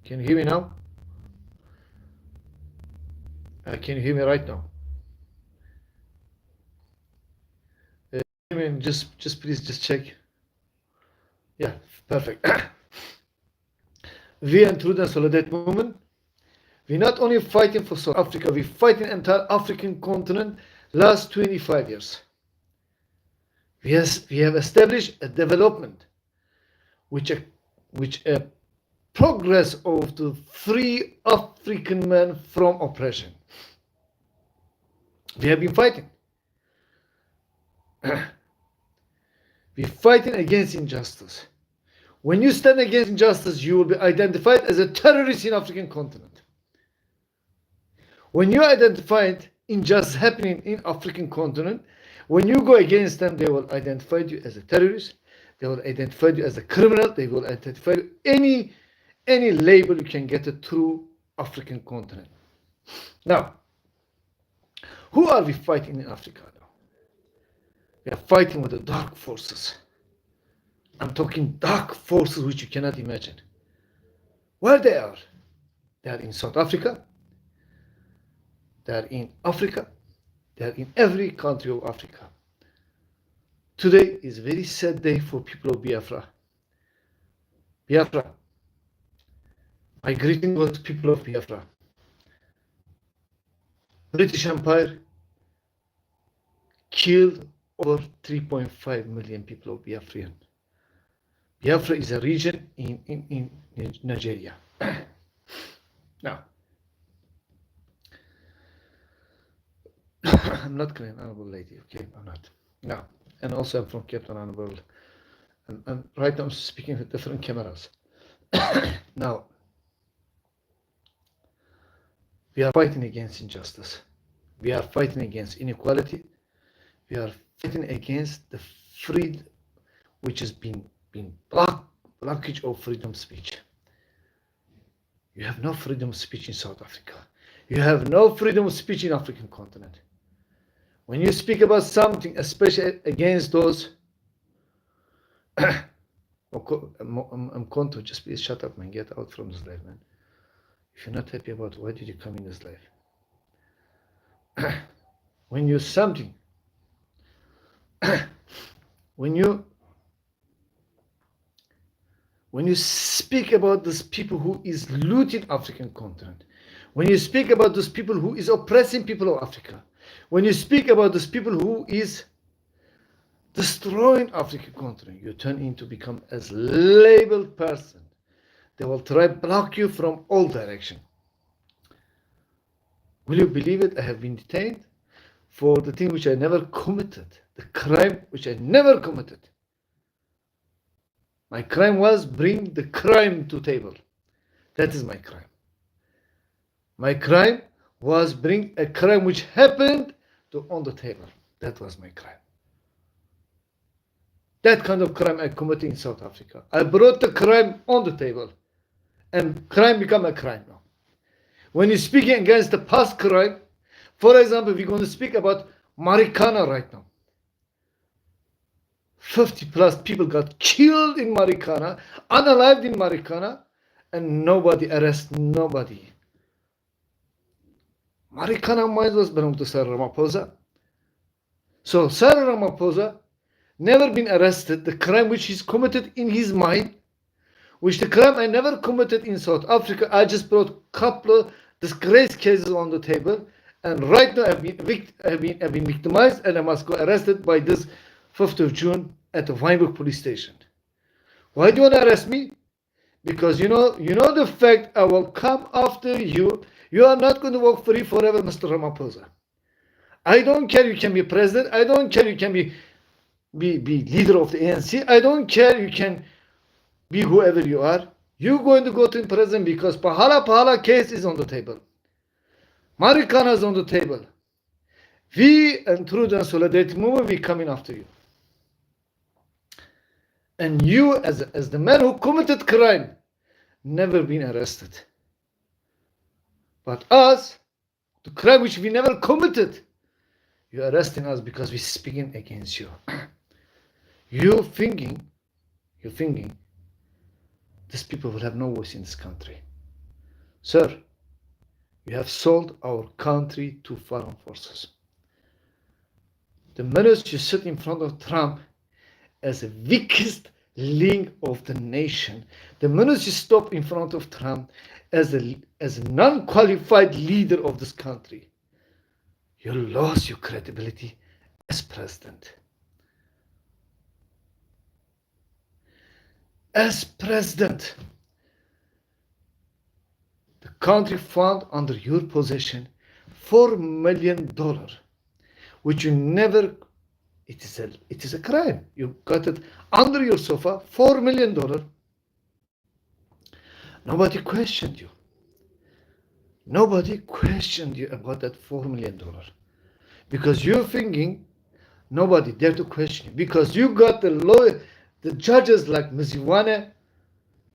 Can you hear me now? Can you hear me right now? Just please just check. Yeah, perfect. We and through the Solidarity movement, we're not only fighting for South Africa, we're fighting entire African continent last 25 years. We have established a development which a progress of the free African man from oppression. We have been fighting. We're fighting against injustice. When you stand against injustice, you will be identified as a terrorist in African continent. When you identified injustice happening in African continent, when you go against them, they will identify you as a terrorist. They will identify you as a criminal. They will identify you any label you can get it through African continent. Now, who are we fighting in Africa now? We are fighting with the dark forces. I'm talking dark forces which you cannot imagine. Where they are? They are in South Africa. They are in Africa. They are in every country of Africa. Today is a very sad day for people of Biafra. Biafra. My greeting was people of Biafra. British Empire killed over 3.5 million people of Biafran. Biafra is a region in Nigeria. Now, I'm not an honorable lady, okay? I'm not. No. And also I'm from Cape Town, honorable. And right now I'm speaking with different cameras. Now, we are fighting against injustice. We are fighting against inequality. We are fighting against the freedom which has been blockage of freedom of speech. You have no freedom of speech in South Africa. You have no freedom of speech in African continent. When you speak about something, especially against those, I'm going to just please shut up and get out from this life, man. If you're not happy about why did you come in this life? When you something, when you speak about these people who is looting African continent, when you speak about those people who is oppressing people of Africa, when you speak about those people who is destroying African continent, you turn into become as labeled person. They will try to block you from all direction. Will you believe it? I have been detained for the thing which I never committed, the crime which I never committed. My crime was bring the crime to table. That is my crime. My crime was bring a crime which happened to on the table. That was my crime. That kind of crime I committed in South Africa. I brought the crime on the table. And crime become a crime now. When you're speaking against the past crime, for example, we're going to speak about Marikana right now. 50 plus people got killed in Marikana, unalived in Marikana, and nobody arrested nobody. Marikana mines was belonged to Sir Ramaphosa. So Sir Ramaphosa never been arrested. The crime which he's committed in his mind, which the crime I never committed in South Africa, I just brought a couple of disgrace cases on the table, and right now I've been victimized, and I must go arrested by this 5th of June at the Wynberg police station. Why do you want to arrest me? Because you know the fact I will come after you. You are not going to work free forever, Mr. Ramaphosa. I don't care you can be president. I don't care you can be leader of the ANC. I don't care you can be whoever you are. You're going to go to prison because Pahala case is on the table. Marikana is on the table. We and through the Solidarity movement, we coming after you. And you, as the man who committed crime, never been arrested. But us, the crime which we never committed, you're arresting us because we're speaking against you. You're thinking, these people will have no voice in this country. Sir, you have sold our country to foreign forces. The minute you sit in front of Trump as the weakest link of the nation, the minute you stop in front of Trump as a non-qualified leader of this country, you lost your credibility as president. As president, the country found under your possession $4 million, which you never, it is a crime. You got it under your sofa, $4 million. Nobody questioned you. Nobody questioned you about that $4 million. Because you're thinking nobody dare to question you. Because you got the judges like Miziwane,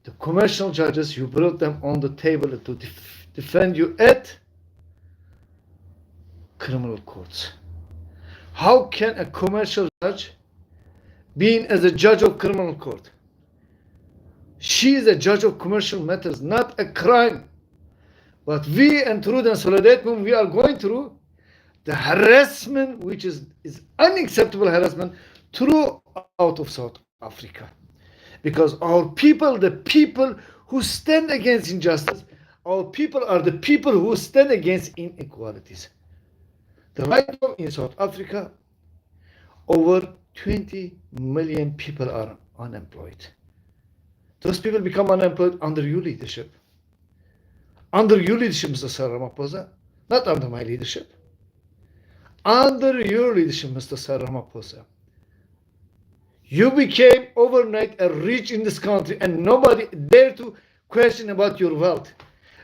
the commercial judges, you brought them on the table to defend you at criminal courts. How can a commercial judge be as a judge of criminal court? She is a judge of commercial matters, not a crime. But we and Truth and Solidarity Movement, we are going through the harassment, which is unacceptable harassment throughout of South Africa. Because our people, the people who stand against injustice, our people are the people who stand against inequalities. Right now in South Africa, over 20 million people are unemployed. Those people become unemployed under your leadership. Under your leadership, Mr. Cyril Ramaphosa, not under my leadership. Under your leadership, Mr. Cyril Ramaphosa. You became overnight a rich in this country and nobody dare to question about your wealth.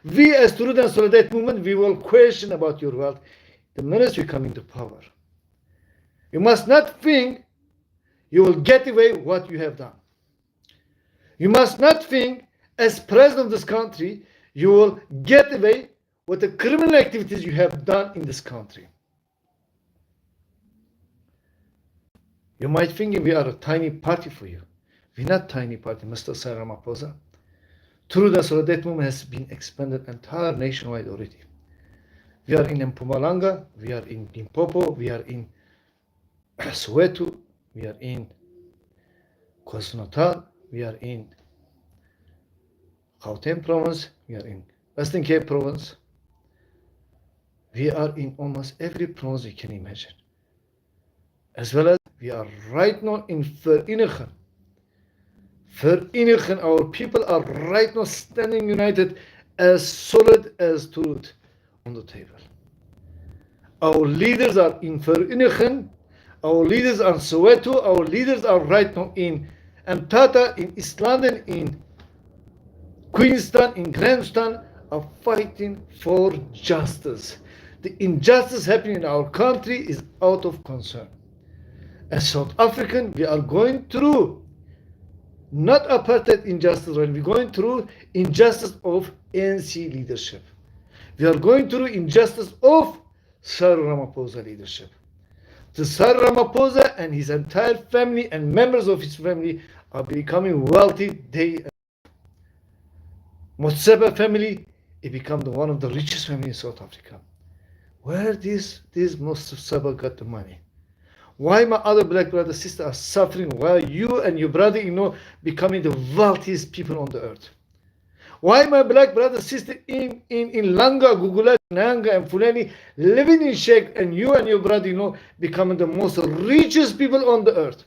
We as Truth and Solidarity Movement, we will question about your wealth the minute you come into power. You must not think you will get away with what you have done. You must not think as president of this country, you will get away with the criminal activities you have done in this country. You might think we are a tiny party for you. We're not a tiny party, Mr. Cyril Ramaphosa. Truth and Solidarity Movement has been expanded entire nationwide already. We are in Mpumalanga, we are in Limpopo, we are in Soweto, we are in KwaZulu-Natal, we are in Gauteng province, we are in Western Cape province. We are in almost every province you can imagine. As well as we are right now in Verenigen. Verenigen, our people are right now standing united as solid as truth on the table. Our leaders are in Verenigen, our leaders are in Soweto, our leaders are right now in Mthatha, in East London, in Queenstown, in Grahamstown, are fighting for justice. The injustice happening in our country is out of concern. As South African, we are going through not apartheid injustice, we're going through injustice of ANC leadership. We are going through injustice of Cyril Ramaphosa leadership. The Cyril Ramaphosa and his entire family and members of his family are becoming wealthy day and day. Motsepe family, it become one of the richest families in South Africa. Where this Motsepe got the money? Why my other black brother sister are suffering while you and your brother-in-law becoming the wealthiest people on the earth? Why my black brother sister in Langa, Gugula, Nanga and Fulani living in Sheikh and you and your brother-in-law becoming the most richest people on the earth?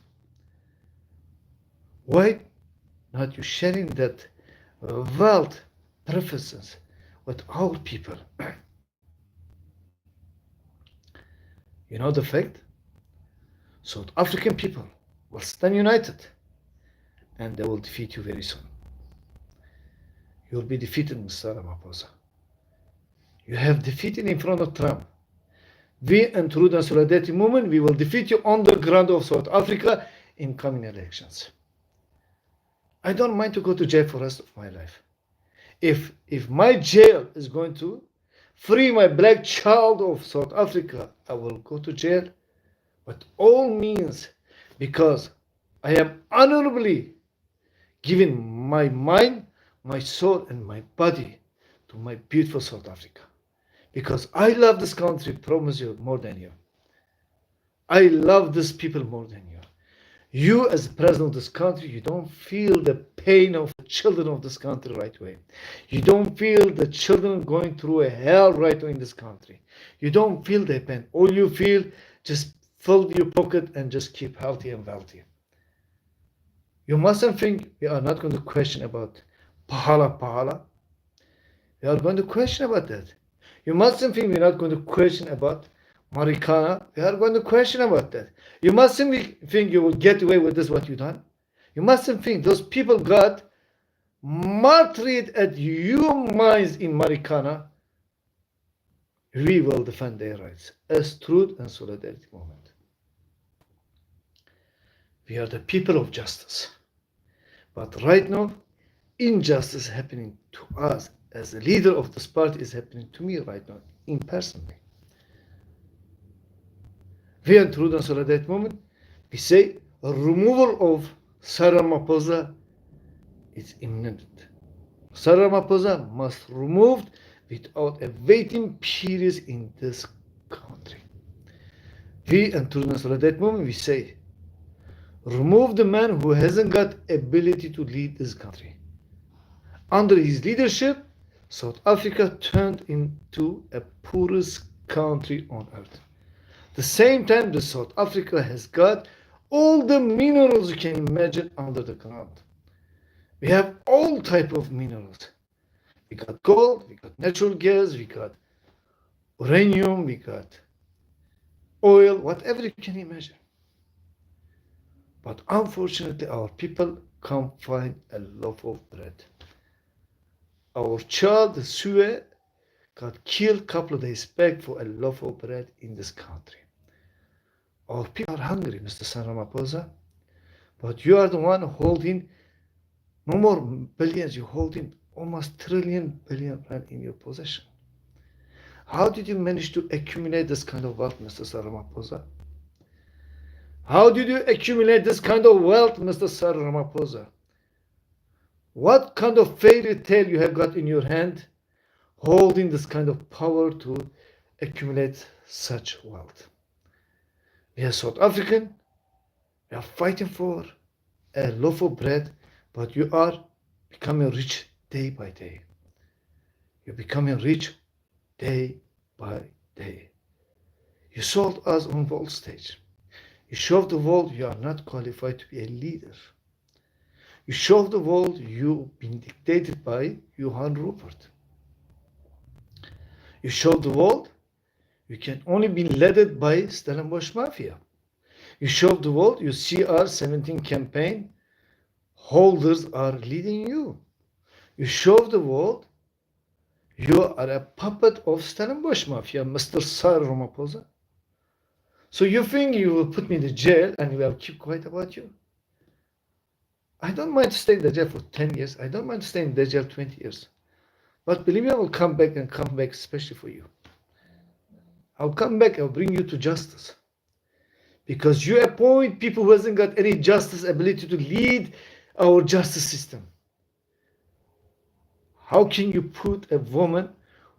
Why not you sharing that wealth preferences with our people? You know the fact? South African people will stand united and they will defeat you very soon. You will be defeated, Mr. Ramaphosa. You have defeated in front of Trump. We and Truth and Solidarity Movement, we will defeat you on the ground of South Africa in coming elections. I don't mind to go to jail for the rest of my life. If my jail is going to free my black child of South Africa, I will go to jail. But all means, because I am honorably giving my mind, my soul, and my body to my beautiful South Africa. Because I love this country, promise you, more than you. I love these people more than you. You, as the president of this country, you don't feel the pain of the children of this country right away. You don't feel the children going through a hell right away in this country. You don't feel the pain. All you feel, just fill your pocket and just keep healthy and wealthy. You mustn't think we are not going to question about pahala. We are going to question about that. You mustn't think we're not going to question about Marikana. We are going to question about that. You mustn't think you will get away with this, what you done. You mustn't think those people got martyred at your minds in Marikana. We will defend their rights as truth and solidarity movement. We are the people of justice. But right now, injustice happening to us as the leader of this party is happening to me right now, in personally. We are Truth and Solidarity movement. We say a removal of Cyril Ramaphosa is imminent. Cyril Ramaphosa must removed without a waiting period in this country. We and Truth and Solidarity movement, we say, remove the man who hasn't got ability to lead this country. Under his leadership, South Africa turned into a poorest country on earth. At the same time, the South Africa has got all the minerals you can imagine under the ground. We have all type of minerals. We got gold, we got natural gas, we got uranium, we got oil, whatever you can imagine. But unfortunately, our people can't find a loaf of bread. Our child, Sue, got killed a couple of days back for a loaf of bread in this country. Our people are hungry, Mr. Cyril Ramaphosa, but you are the one holding no more billions, you're holding almost trillion billion rand in your possession. How did you manage to accumulate this kind of wealth, Mr. Cyril Ramaphosa? How did you accumulate this kind of wealth, Mr. Cyril Ramaphosa? What kind of fairy tale you have got in your hand, holding this kind of power to accumulate such wealth? We are South African, we are fighting for a loaf of bread, but you are becoming rich day by day. You're becoming rich day by day. You sold us on world stage. You showed the world you are not qualified to be a leader. You showed the world you've been dictated by Johan Rupert. You showed the world you can only be led by Stellenbosch Mafia. You showed the world you CR17 campaign holders are leading you. You showed the world you are a puppet of Stellenbosch Mafia, Mr. Cyril Ramaphosa. So you think you will put me in the jail and we will keep quiet about you? I don't mind to stay in the jail for 10 years. I don't mind to stay in the jail 20 years. But believe me, I will come back especially for you. I'll come back, I'll bring you to justice. Because you appoint people who hasn't got any justice ability to lead our justice system. How can you put a woman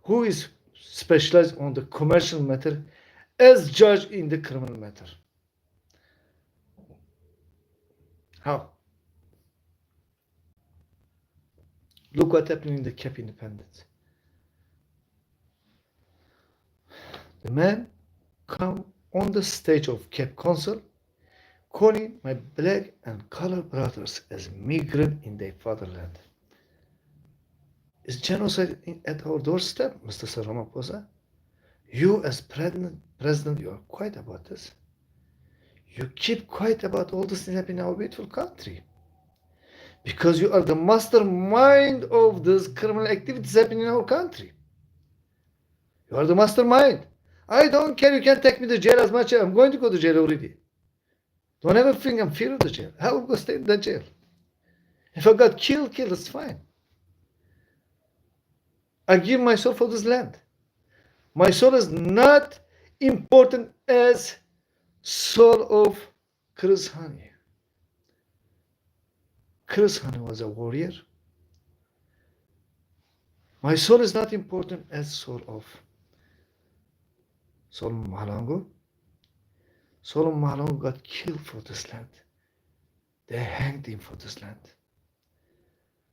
who is specialized on the commercial matter as judge in the criminal matter? How? Look what happened in the Cape Independence. The man come on the stage of Cape Council calling my black and colored brothers as migrants in their fatherland. Is genocide at our doorstep, Mr. Cyril Ramaphosa? You as president, you are quiet about this. You keep quiet about all this things happening in our beautiful country. Because you are the mastermind of this criminal activities happening in our country. You are the mastermind. I don't care, you can take me to jail as much as I'm going to go to jail already. Don't ever think I'm fear of the jail. I will go stay in that jail. If I got killed, that's fine. I give my soul for this land. My soul is not important as soul of Chris Hani. Chris Hani was a warrior. My soul is not important as soul of Solomon Mahalango. Solomon Mahalango got killed for this land. They hanged him for this land.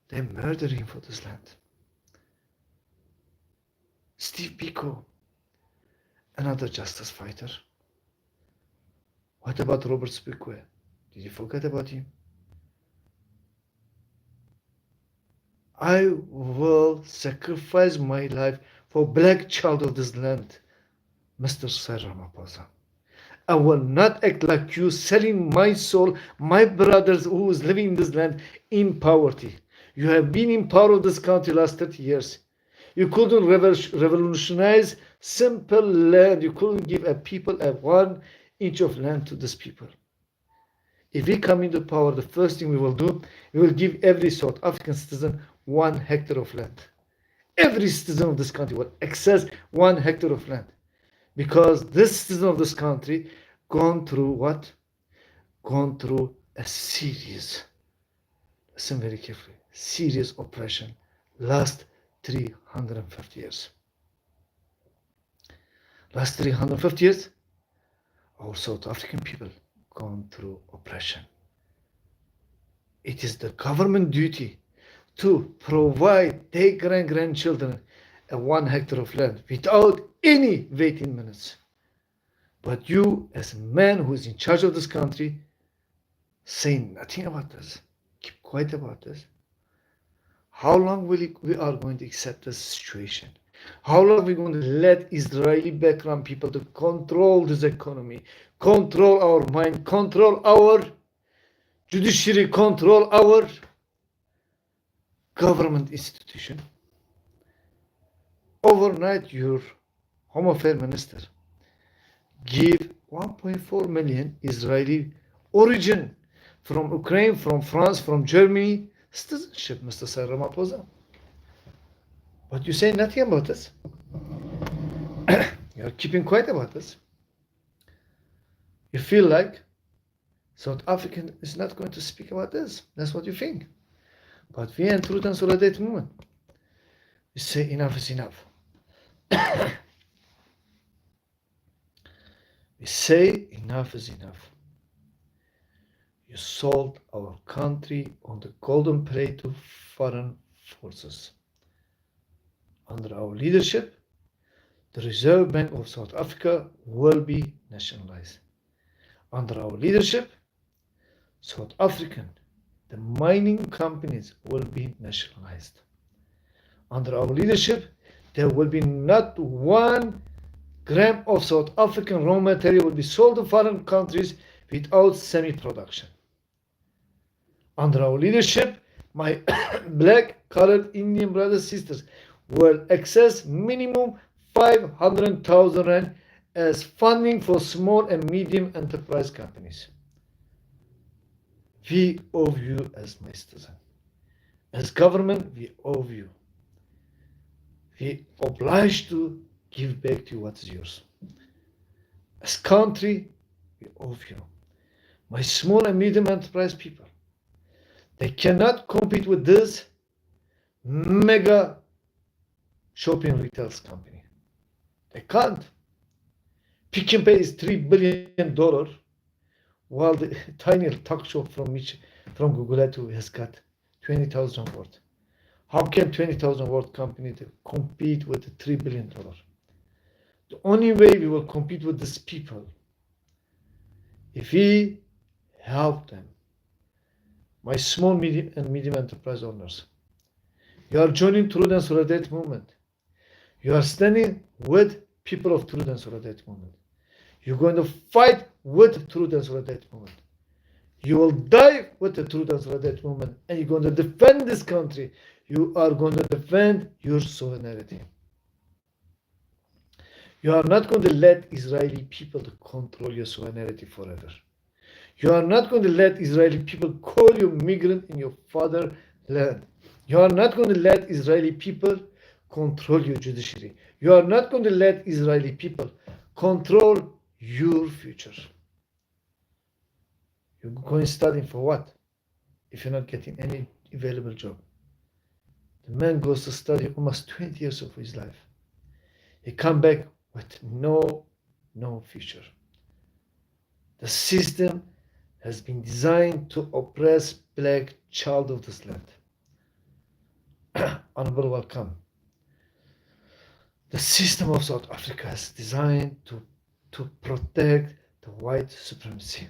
They murdered him for this land. Steve Biko, another justice fighter. What about Robert Spickway? Did you forget about him? I will sacrifice my life for black child of this land, Mr. Cyril Ramaphosa. I will not act like you, selling my soul, my brothers who is living in this land in poverty. You have been in power of this country last 30 years. You couldn't revolutionize simple land. You couldn't give a people a 1 inch of land to these people. If we come into power, the first thing we will do, we will give every South African citizen 1 hectare of land. Every citizen of this country will access 1 hectare of land. Because this citizen of this country gone through what? Gone through a serious, listen very carefully, serious oppression last 350 years. Last 350 years, our South African people gone through oppression. It is the government duty to provide their grandchildren a 1 hectare of land without any waiting minutes. But you, as a man who is in charge of this country, say nothing about this. Keep quiet about this. How long we are going to accept this situation? How long are we going to let Israeli background people to control this economy, control our mind, control our judiciary, control our government institution? Overnight, your Home Affairs Minister give 1.4 million Israeli origin from Ukraine, from France, from Germany, citizenship, Mr. Cyril Ramaphosa. But you say nothing about this. You are keeping quiet about this. You feel like South African is not going to speak about this. That's what you think. But we in Truth and Solidarity movement, we say enough is enough. We say enough is enough. You sold our country on the golden plate to foreign forces. Under our leadership, the Reserve Bank of South Africa will be nationalized. Under our leadership, South African, the mining companies will be nationalized. Under our leadership, there will be not 1 gram of South African raw material will be sold to foreign countries without semi-production. Under our leadership, my black, colored Indian brothers and sisters will access minimum 500,000 rand as funding for small and medium enterprise companies. We owe you as my citizen. As government, we owe you. We obliged to give back to you what is yours. As country, we owe you. My small and medium enterprise people, they cannot compete with this mega shopping retail company. They can't. Pick and Pay is $3 billion, while the tiny talk shop from Guguletu has got 20,000 worth. How can 20,000 worth company to compete with the $3 billion? The only way we will compete with these people if we help them. My small, medium, and medium enterprise owners, you are joining Truth and Solidarity movement. You are standing with people of Truth and Solidarity movement. You're going to fight with Truth and Solidarity movement. You will die with the Truth and Solidarity movement, and you're going to defend this country. You are going to defend your sovereignty. You are not going to let Israeli people to control your sovereignty forever. You are not going to let Israeli people call you migrant in your fatherland. You are not going to let Israeli people control your judiciary. You are not going to let Israeli people control your future. You're going studying for what? If you're not getting any available job. The man goes to study almost 20 years of his life. He come back with no future. The system has been designed to oppress black child of this land. Honorable welcome. The system of South Africa is designed to protect the white supremacy.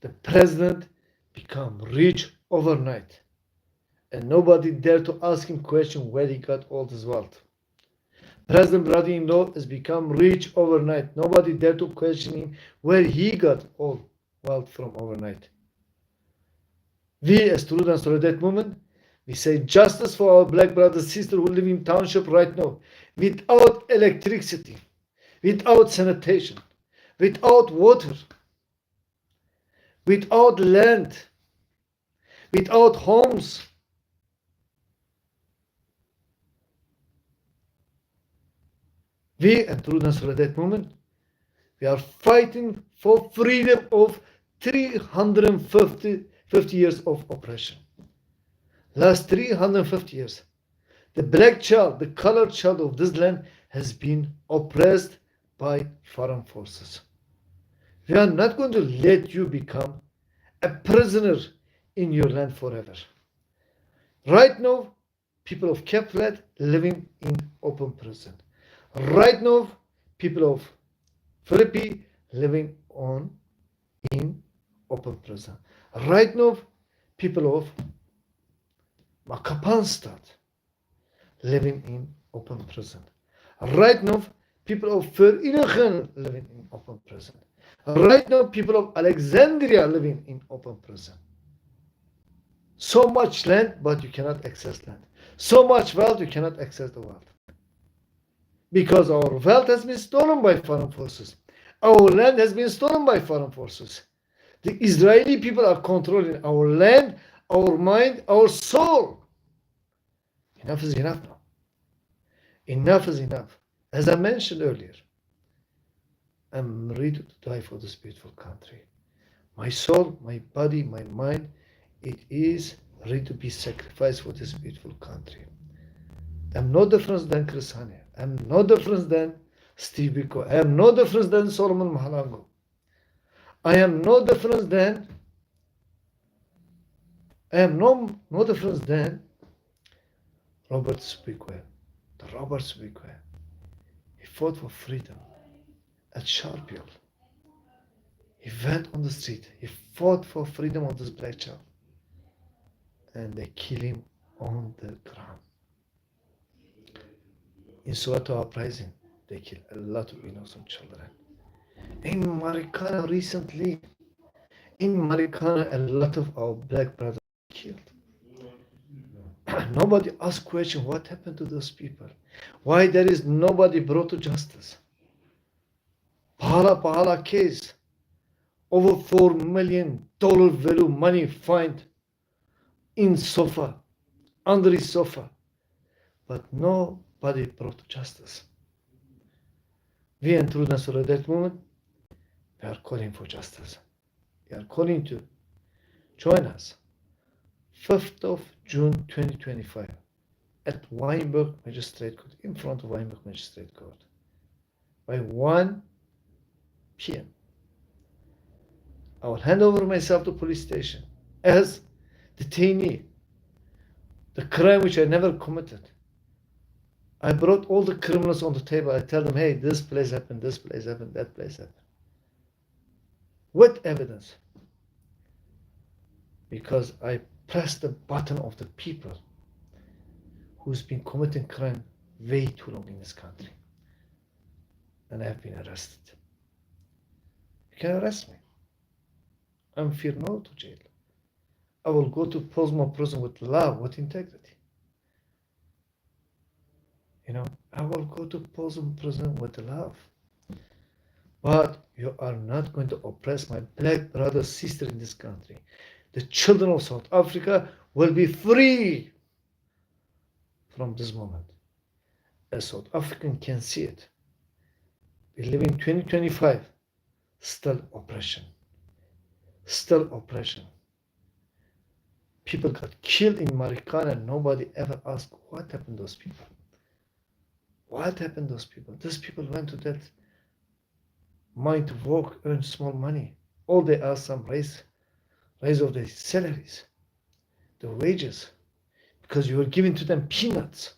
The president become rich overnight, and nobody dare to ask him question where he got all this wealth. President brother-in-law has become rich overnight. Nobody dare to question him where he got all wealth from overnight. We as students of that movement, we say justice for our black brothers and sisters who live in township right now, without electricity, without sanitation, without water, without land, without homes. We and students of that movement, we are fighting for freedom of 350 years of oppression. Last 350 years, the black child, the colored child of this land has been oppressed by foreign forces. We are not going to let you become a prisoner in your land forever. Right now, people of Cape Verde living in open prison. Right now, people of Philippines living in open prison. Right now, people of Makapanstad living in open prison. Right now, people of Vereeniging living in open prison. Right now, people of Alexandria living in open prison. So much land, but you cannot access land. So much wealth, you cannot access the wealth. Because our wealth has been stolen by foreign forces. Our land has been stolen by foreign forces. The Israeli people are controlling our land, our mind, our soul. Enough is enough now. Enough is enough. As I mentioned earlier, I'm ready to die for this beautiful country. My soul, my body, my mind, it is ready to be sacrificed for this beautiful country. I'm no different than Chris Hani. I'm no different than Steve Biko. I am no different than Solomon Mahalango. I am no different than Robert Sobukwe. The Robert Sobukwe. He fought for freedom at Sharpeville. He went on the street. He fought for freedom of this black child. And they kill him on the ground. In Soweto uprising, they killed a lot of innocent children. In Marikana recently, a lot of our black brothers were killed. Nobody asked question what happened to those people. Why there is nobody brought to justice. Pahala case. Over $4 million value money find in sofa, under his sofa. But nobody brought to justice. We in True Nasr at that moment, we are calling for justice. We are calling to join us 5th of June 2025 at Wynberg Magistrate Court, in front of Wynberg Magistrate Court by 1 p.m. I will hand over myself to police station as detainee, the crime which I never committed. I brought all the criminals on the table. I tell them, hey, this place happened, that place happened. With evidence. Because I pressed the button of the people who's been committing crime way too long in this country. And I have been arrested. You can arrest me. I'm fear no to jail. I will go to Posmo prison with love, with integrity. I will go to Posmo prison with love. But you are not going to oppress my black brother, sister in this country. The children of South Africa will be free from this moment. As South African can see it. We live in 2025. Still oppression. Still oppression. People got killed in Marikana and nobody ever asked what happened to those people. What happened to those people? Those people went to that mine to work, earn small money. All they asked some raise of their salaries, the wages, because you were giving to them peanuts.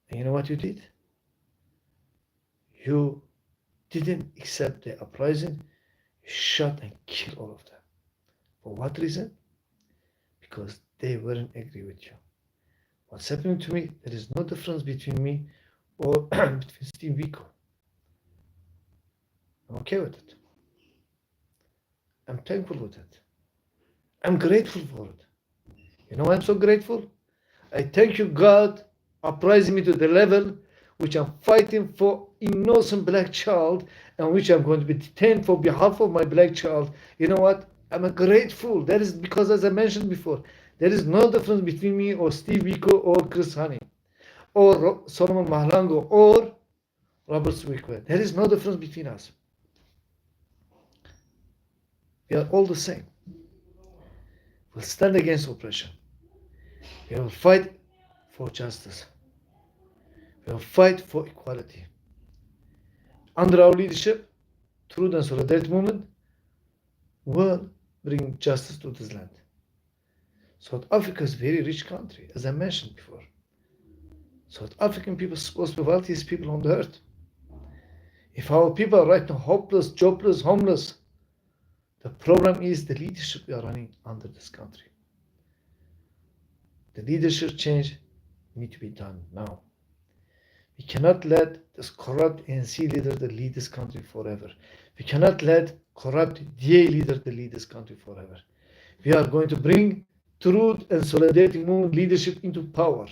And you know what you did? You didn't accept the uprising. You shot and killed all of them. For what reason? Because they weren't agree with you. What's happening to me, there is no difference between me or between Steve Biko. I'm okay with it. I'm thankful with it. I'm grateful for it. You know why I'm so grateful? I thank you, God, uprising me to the level which I'm fighting for innocent black child and which I'm going to be detained for behalf of my black child. You know what? I'm grateful. That is because, as I mentioned before, there is no difference between me or Steve Biko or Chris Honey or Solomon Mahlango or Robert Swickwell. There is no difference between us. We are all the same. We'll stand against oppression. We will fight for justice. We will fight for equality. Under our leadership, Truth and Solidarity Movement will bring justice to this land. South Africa is a very rich country, as I mentioned before. South African people are supposed to be the wealthiest people on the earth. If our people are right now hopeless, jobless, homeless, the problem is the leadership we are running under this country. The leadership change needs to be done now. We cannot let this corrupt ANC leader lead this country forever. We cannot let corrupt DA leader lead this country forever. We are going to bring Truth and Solidarity Movement leadership into power.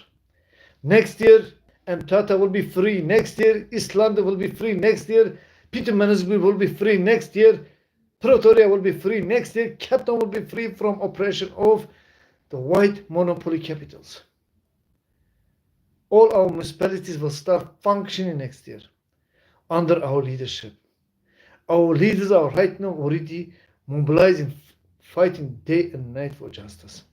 Next year, Mtata will be free. Next year, East London will be free. Next year, Peter Mansfield will be free. Next year, Pretoria will be free. Next year, Cape Town will be free from oppression of the white monopoly capitals. All our municipalities will start functioning next year under our leadership. Our leaders are right now already mobilizing, fighting day and night for justice.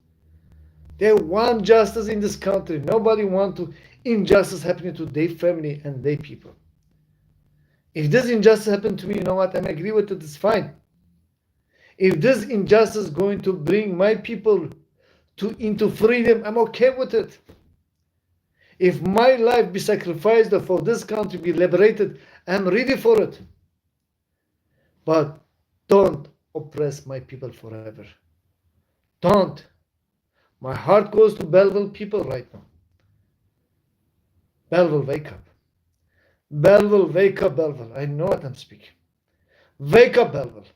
They want justice in this country. Nobody wants injustice happening to their family and their people. If this injustice happened to me, you know what? I agree with it. It's fine. If this injustice is going to bring my people into freedom, I'm okay with it. If my life be sacrificed for this country be liberated, I'm ready for it. But don't oppress my people forever. Don't. My heart goes to Belleville people right now. Belleville, wake up. Belleville, wake up, Belleville. I know what I'm speaking. Wake up, Belleville.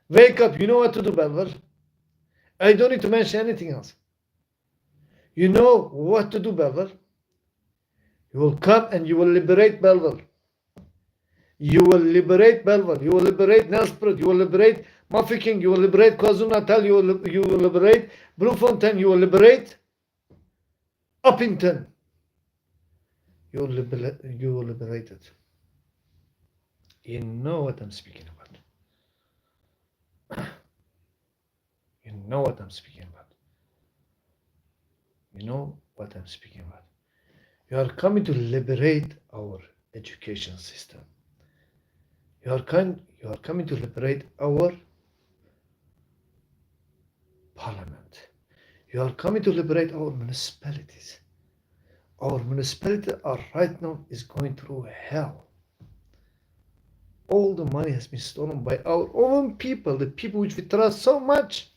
Wake up. You know what to do, Belleville. I don't need to mention anything else. You know what to do, Belleville. You will come and you will liberate Belleville. You will liberate Belleville. You will liberate Nelspruit. You will liberate Mafeking. You will liberate KwaZulu-Natal. You will liberate Bloemfontein. You will liberate Uppington. You will liberate it. You know what I'm speaking about. You know what I'm speaking about. You know what I'm speaking about. You are coming to liberate our education system. You are coming to liberate our parliament. You are coming to liberate our municipalities. Our municipality are right now is going through hell. All the money has been stolen by our own people, the people which we trust so much.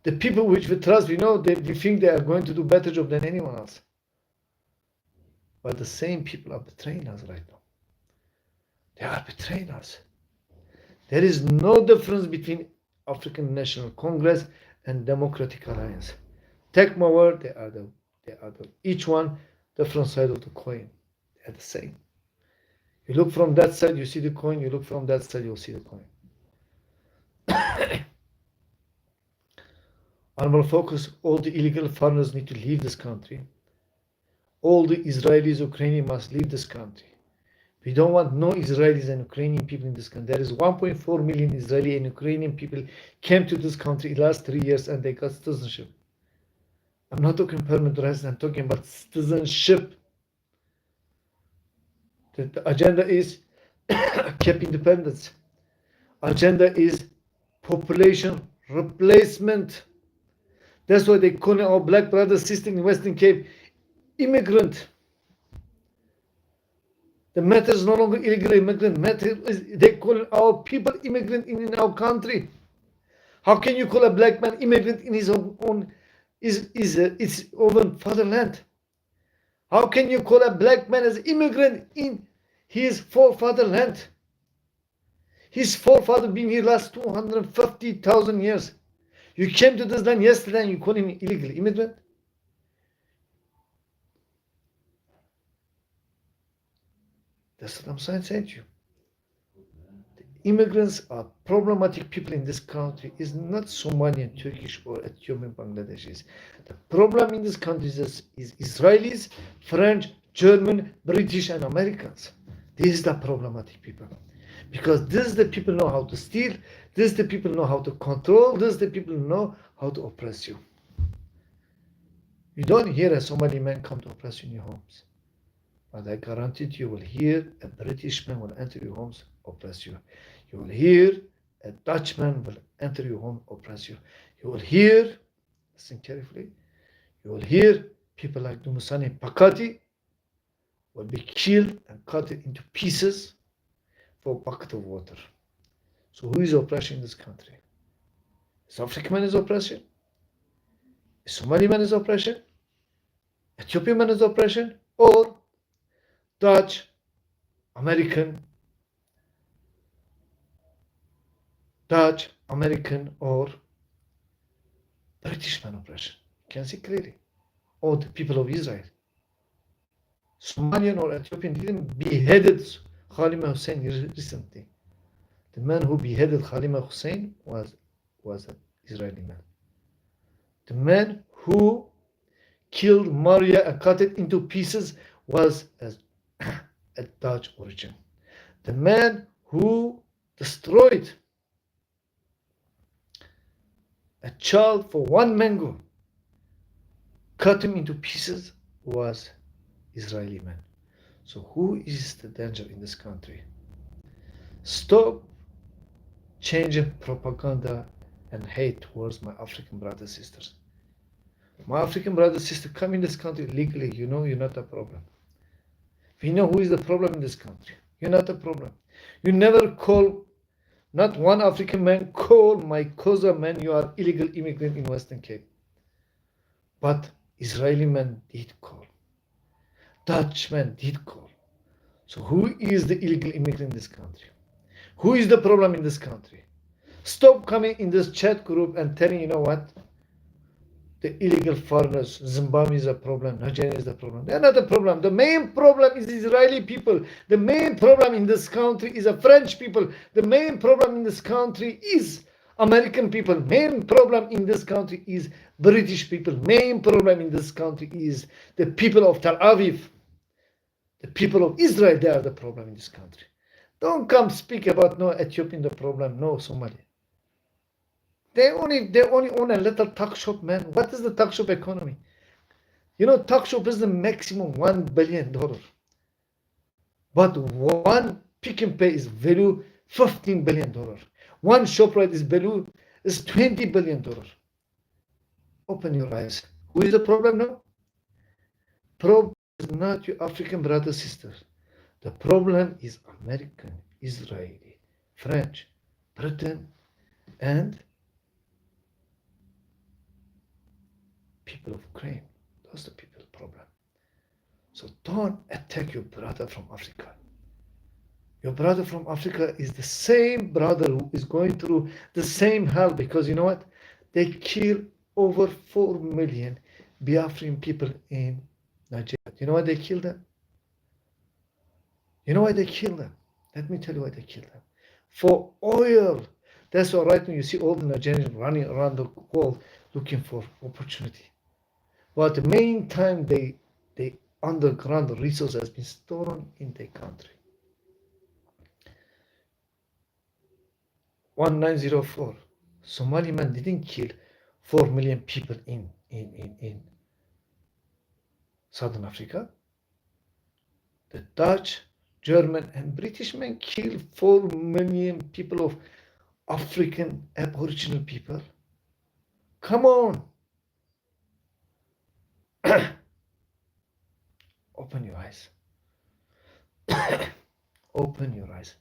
The people which we trust, we think they are going to do a better job than anyone else. But the same people are betraying us right now. They are betraying us. There is no difference between African National Congress and Democratic Alliance. Take my word, they are each one different side of the coin. They are the same. You look from that side, you see the coin. You look from that side, you'll see the coin. Honorable focus, all the illegal foreigners need to leave this country. All the Israelis, Ukrainians must leave this country. We don't want no Israelis and Ukrainian people in this country. There is 1.4 million Israeli and Ukrainian people came to this country the last 3 years and they got citizenship. I'm not talking permanent residence, I'm talking about citizenship. The agenda is keep independence. Agenda is population replacement. That's why they call our black brothers, sisters in Western Cape immigrant. The matter is no longer illegal immigrant. Matter is they call our people immigrant in our country. How can you call a black man immigrant in his own its own fatherland? How can you call a black man as immigrant in his forefatherland? His forefather been here last 250,000 years. You came to this land yesterday and you call him illegal immigrant? That's what I'm saying to you. The immigrants are problematic people in this country. Is not Somalian, Turkish, or Ethiopian, Bangladeshis. The problem in this country is Israelis, French, German, British, and Americans. These are the problematic people. Because this is the people know how to steal, this is the people know how to control, this is the people know how to oppress you. You don't hear a Somali man come to oppress you in your homes. But I guarantee you will hear a British man will enter your homes, oppress you. You will hear a Dutchman will enter your home, oppress you. You will hear, listen carefully, you will hear people like Dumusani Pakati will be killed and cut into pieces for a bucket of water. So who is oppressing this country? Is African man is oppression? Is Somali man is oppression? Ethiopian man is oppression? Or Dutch, American, or British man oppression? You can see clearly. Or the people of Israel. Somalian or Ethiopian didn't beheaded Khalima Hussein recently. The man who beheaded Khalima Hussein was an Israeli man. The man who killed Maria and cut it into pieces was a Dutch origin. The man who destroyed a child for one mango, cut him into pieces, was Israeli man. So who is the danger in this country? Stop changing propaganda and hate towards my African brothers and sisters. My African brothers and sisters come in this country legally. You know you're not a problem. We know who is the problem in this country. You're not a problem. You never call, not one African man call my cousin man, you are illegal immigrant in Western Cape. But Israeli man did call. Dutch man did call. So who is the illegal immigrant in this country? Who is the problem in this country? Stop coming in this chat group and telling, you know what? The illegal foreigners, Zimbabwe is a problem, Nigeria is the problem. They're not the problem. The main problem is Israeli people. The main problem in this country is the French people. The main problem in this country is American people. Main problem in this country is British people. Main problem in this country is the people of Tel Aviv. The people of Israel, they are the problem in this country. Don't come speak about no Ethiopian the problem, no Somali. They only own a little tuck shop, man. What is the tuck shop economy? You know, tuck shop is the maximum $1 billion. But one pick and pay is value $15 billion. One ShopRite is value is $20 billion. Open your eyes. Who is the problem now? Problem is not your African brothers sisters. The problem is American, Israeli, French, Britain, and people of Ukraine. Those are the people's problem. So don't attack your brother from Africa. Your brother from Africa is the same brother who is going through the same hell, because you know what? They kill over 4 million Biafran people in Nigeria. You know why they killed them? You know why they killed them? Let me tell you why they killed them. For oil. That's why right now you see all the Nigerians running around the world looking for opportunity. But the main time the underground resource has been stolen in their country. 1904, Somali man didn't kill 4 million people in Southern Africa. The Dutch, German, and British men killed 4 million people of African Aboriginal people. Come on. Open your eyes. Open your eyes.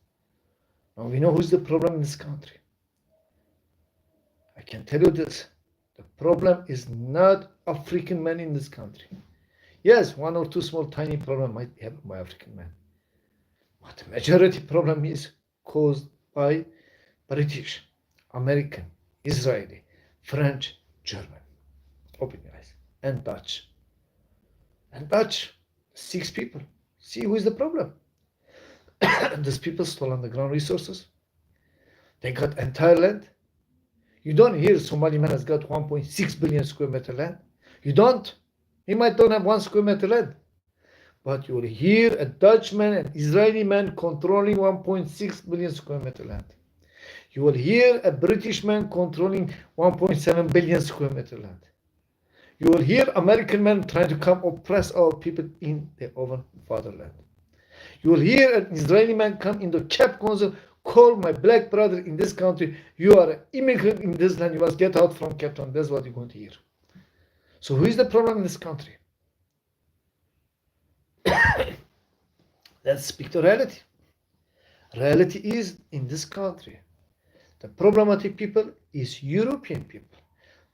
Now we know who's the problem in this country. I can tell you this. The problem is not African men in this country. Yes, one or two small tiny problem might be happened by African men. But the majority problem is caused by British, American, Israeli, French, German. Open your eyes. And Dutch. And Dutch. 6 people. See who is the problem. These people stole underground resources. They got entire land. You don't hear Somali man has got 1.6 billion square meter land. You don't. He might don't have 1 square meter land. But you will hear a Dutchman and Israeli man controlling 1.6 billion square meter land. You will hear a British man controlling 1.7 billion square meter land. You will hear American men trying to come oppress our people in their own fatherland. You will hear an Israeli man come into Cape Council, call my black brother in this country, you are an immigrant in this land, you must get out from Cape Town. That's what you're going to hear. So who is the problem in this country? Let's speak to reality. Reality is in this country. The problematic people is European people.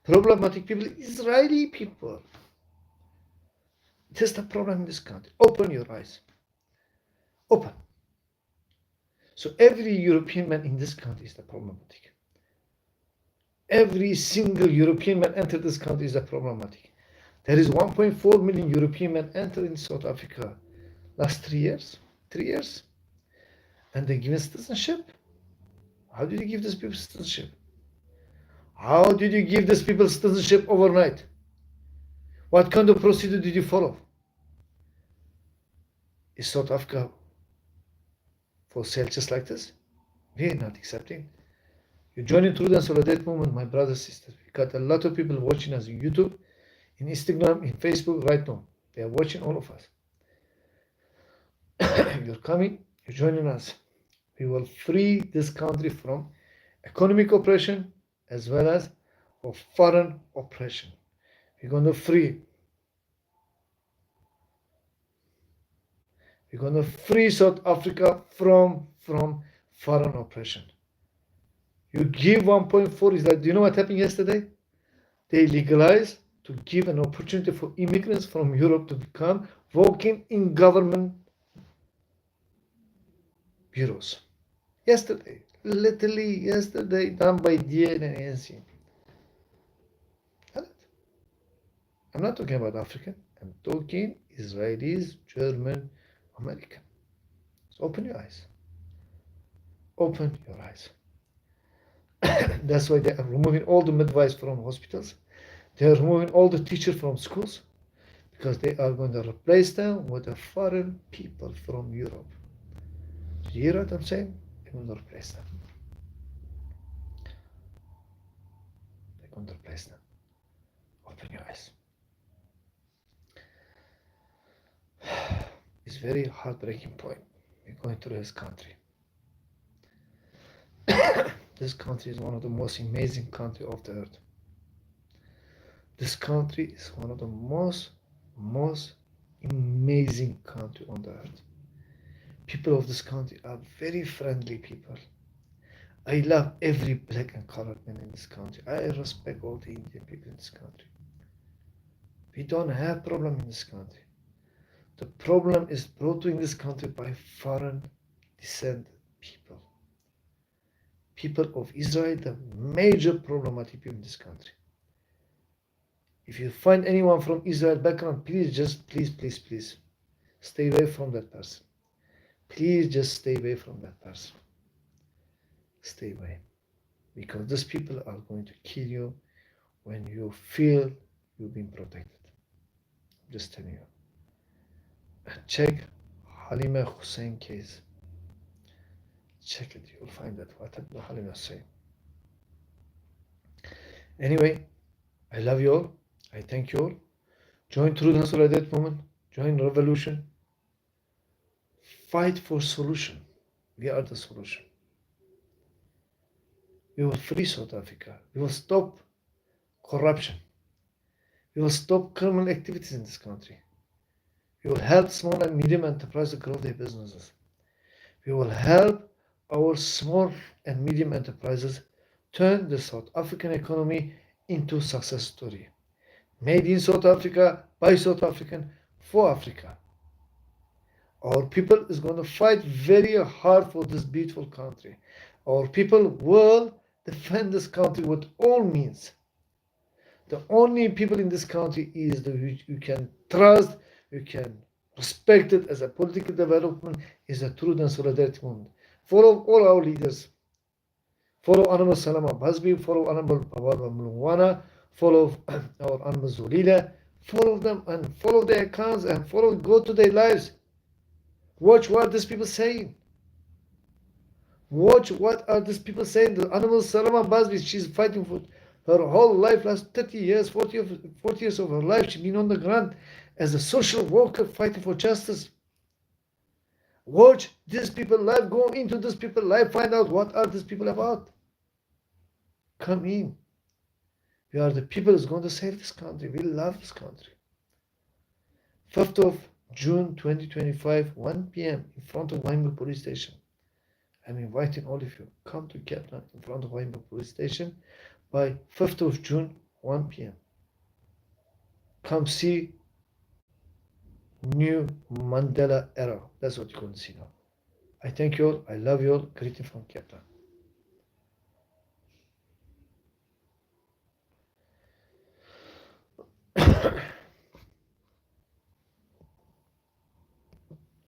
Problematic people is Israeli people. This is the problem in this country. Open your eyes. Open. So every European man in this country is the problematic. Every single European man entered this country is the problematic. There is 1.4 million European men entered in South Africa last 3 years. 3 years. And they given citizenship. How did you give these people citizenship? How did you give these people citizenship overnight? What kind of procedure did you follow? Is South Africa for sale just like this? We are not accepting. You join in Truth and Solidarity movement, my brothers and sisters. We got a lot of people watching us on YouTube, in Instagram, in Facebook right now. They are watching all of us. You're coming, you're joining us. We will free this country from economic oppression as well as of foreign oppression. We're going to free. We're going to free South Africa from foreign oppression. You give 1.4 is like, do you know what happened yesterday? They legalized to give an opportunity for immigrants from Europe to become working in government bureaus. Yesterday, literally yesterday, done by DN and ANC. I'm not talking about African. I'm talking Israelis, German, American. So open your eyes. Open your eyes. That's why they are removing all the midwives from hospitals. They are removing all the teachers from schools because they are going to replace them with the foreign people from Europe. Do you hear what I'm saying? They're going to replace them. They're going to replace them. Open your eyes. It's a very heartbreaking point. We're going through this country. This country is one of the most amazing countries of the earth. This country is one of the most amazing country on the earth. People of this country are very friendly people. I love every black and colored man in this country. I respect all the Indian people in this country. We don't have problem in this country. The problem is brought to in this country by foreign descent people. People of Israel, the major problematic people in this country. If you find anyone from Israel background, please stay away from that person. Please just stay away from that person. Stay away. Because these people are going to kill you when you feel you've been protected. I'm just telling you. Check Halima Hussein case. Check it, you'll find that what Halima Hussein. Anyway, I love you all. I thank you all. Join Truth and Solidarity Movement. Join Revolution. Fight for solution. We are the solution. We will free South Africa. We will stop corruption. We will stop criminal activities in this country. We will help small and medium enterprises grow their businesses. We will help our small and medium enterprises turn the South African economy into a success story. Made in South Africa, by South African, for Africa. Our people is going to fight very hard for this beautiful country. Our people will defend this country with all means. The only people in this country is the you can trust, you can respect it as a political development, is a Truth and Solidarity Movement. Follow all our leaders. Follow Honorable Salama Basbi, follow Honorable Pawaba Mlungwana, follow our Honorable Zolila, follow them and follow their accounts and go to their lives. Watch what these people saying. Watch what are these people saying. The Honorable Salama Basbi, she's fighting for her whole life, last 30 years, 40 years of her life, she's been on the ground as a social worker fighting for justice. Watch these people live, go into these people live, find out what are these people about. Come in. We are the people who's going to save this country. We love this country. 5th of June 2025, 1 p.m. in front of Wynberg Police Station. I'm inviting all of you. Come to Cape Town in front of Wynberg Police Station by 5th of June, 1 p.m. Come see new Mandela era. That's what you're going to see now. I thank you all. I love you all. Greeting from Cape Town.